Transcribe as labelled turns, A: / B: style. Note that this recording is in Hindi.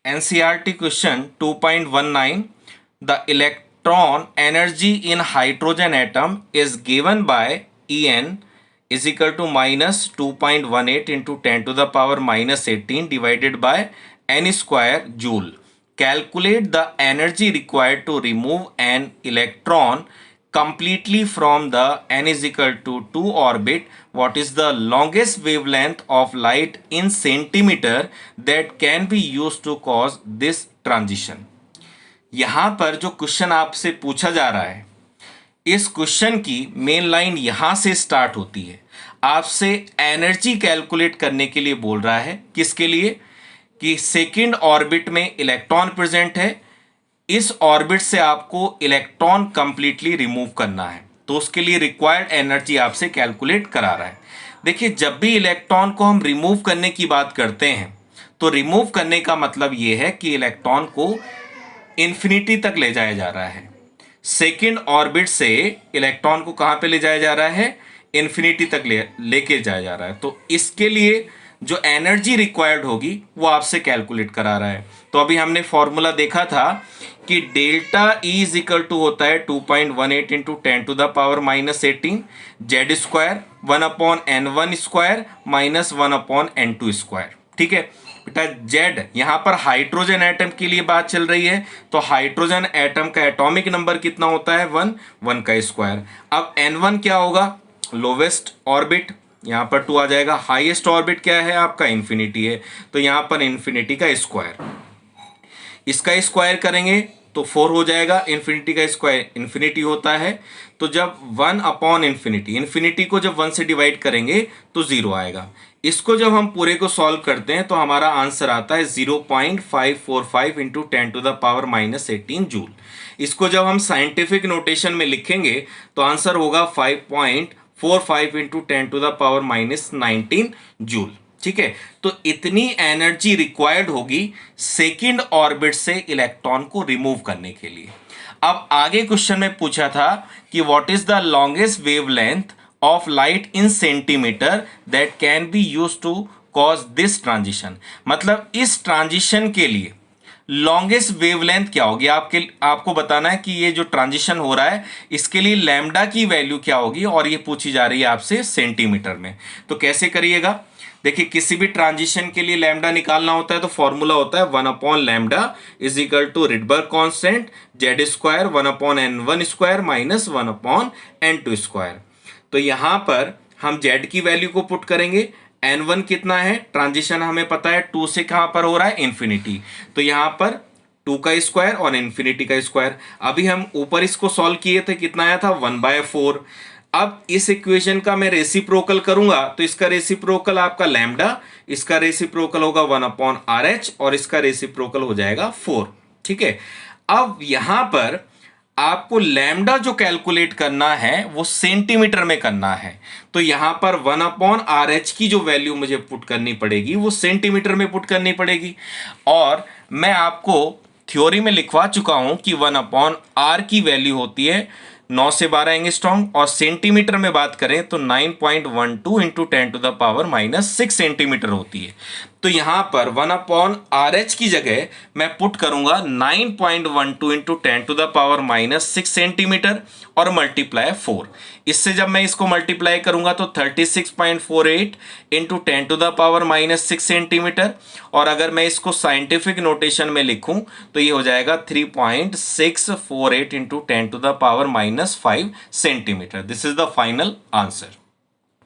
A: NCERT question 2.19. The electron energy in hydrogen atom is given by En is equal to minus 2.18 into 10 to the power minus 18 divided by n square joule. Calculate the energy required to remove an electron completely from the n is equal to 2 orbit. What is the longest wavelength of light in centimeter that can be used to cause this transition? यहां पर जो क्वेश्चन आपसे पूछा जा रहा है, इस क्वेश्चन की मेन लाइन यहां से स्टार्ट होती है। आपसे एनर्जी कैलकुलेट करने के लिए बोल रहा है। किसके लिए? कि सेकंड ऑर्बिट में इलेक्ट्रॉन प्रेजेंट है, इस ऑर्बिट से आपको इलेक्ट्रॉन कंप्लीटली रिमूव करना है, तो उसके लिए रिक्वायर्ड एनर्जी आपसे कैलकुलेट करा रहा है। देखिए, जब भी इलेक्ट्रॉन को हम रिमूव करने की बात करते हैं तो रिमूव करने का मतलब यह है कि इलेक्ट्रॉन को इंफिनिटी तक ले जाया जा रहा है। सेकेंड ऑर्बिट से इलेक्ट्रॉन को कहां पे ले जाया जा रहा है? इंफिनिटी तक लेके जाया जा रहा है। तो इसके लिए जो एनर्जी रिक्वायर्ड होगी वो आपसे कैलकुलेट करा रहा है। तो अभी हमने फॉर्मूला देखा था कि delta E is equal to होता है 2.18 into 10 to the power minus 18 Z square 1/n1 square minus 1/n2 square. ठीक है बेटा, जेड यहां पर हाइड्रोजन एटम के लिए बात चल रही है, तो हाइड्रोजन एटम का एटॉमिक नंबर कितना होता है? 1 का स्क्वायर। अब n1 क्या होगा? लोवेस्ट ऑर्बिट, यहां पर 2 आ जाएगा। हाईएस्ट ऑर्बिट क्या है आपका? इंफिनिटी है, तो यहां पर इंफिनिटी का स्क्वायर, इसका स्क्वायर करेंगे तो 4 हो जाएगा। इंफिनिटी का स्क्वायर इंफिनिटी होता है, तो जब 1 इंफिनिटी, इंफिनिटी को जब 1 से डिवाइड करेंगे तो 0 आएगा। इसको जब हम पूरे को सॉल्व करते हैं तो हमारा आंसर आता है 0.545 into 10 to the power minus 18 joule. इसको जब हम साइंटिफिक नोटेशन में लिखेंगे तो आंसर होगा 5.45 into 10 to the power minus 19 joule. ठीक है, तो इतनी एनर्जी रिक्वायर्ड होगी सेकेंड ऑर्बिट से इलेक्ट्रॉन को रिमूव करने के लिए। अब आगे क्वेश्चन में पूछा था कि what is the longest wavelength of light in centimetre that can be used to cause this transition. मतलब इस ट्रांजिशन के लिए लॉन्गेस्ट वेवलेंथ क्या होगी, आपको बताना है कि ये जो ट्रांजिशन हो रहा है इसके लिए लैम्डा की वैल्यू क्या होगी, और ये पूछी जा रही है आपसे सेंटीमीटर में। तो कैसे करिएगा? देखिए, किसी भी ट्रांजिशन के लिए लैम्डा निकालना होता है तो फॉर्मूला होता है 1/लैम्डा is equal to Rydberg constant Z square 1/n1 square minus 1/n2 square. तो यहां पर हम जेड की वैल्यू को पुट करेंगे। n1 कितना है? ट्रांजिशन हमें पता है 2 से कहां पर हो रहा है? इंफिनिटी, तो यहां पर 2 का स्क्वायर और इंफिनिटी का स्क्वायर। अभी हम ऊपर इसको सॉल्व किए थे, कितना आया था? 1/4। अब इस इक्वेशन का मैं रेसिप्रोकल करूंगा तो इसका रेसिप्रोकल आपका लैम्डा, इसका रेसिप्रोकल होगा 1/RH और इसका रेसिप्रोकल हो जाएगा 4। ठीक है, अब यहां पर आपको लैम्डा जो कैलकुलेट करना है वो सेंटीमीटर में करना है, तो यहां पर 1/RH की जो वैल्यू मुझे पुट करनी पड़ेगी वो सेंटीमीटर में पुट करनी पड़ेगी। और मैं आपको थ्योरी में लिखवा चुका हूं कि 1/R की वैल्यू होती है 9 से 12 एंगस्ट्रॉम, और सेंटीमीटर में बात करें तो 9.12 into 10 to the power minus 6 centimetre होती है। तो यहां पर 1/RH की जगह मैं पुट करूंगा 9.12 into 10 to the power minus 6 centimetre और मल्टीप्लाई 4। इससे जब मैं इसको मल्टीप्लाई करूंगा तो 36.48 into 10 to the power minus 6 centimetre, और अगर मैं इसको साइंटिफिक नोटेशन में लिखूं तो ये हो जाएगा 3.648 into 10 to the power minus 5 centimetre. This is the final answer.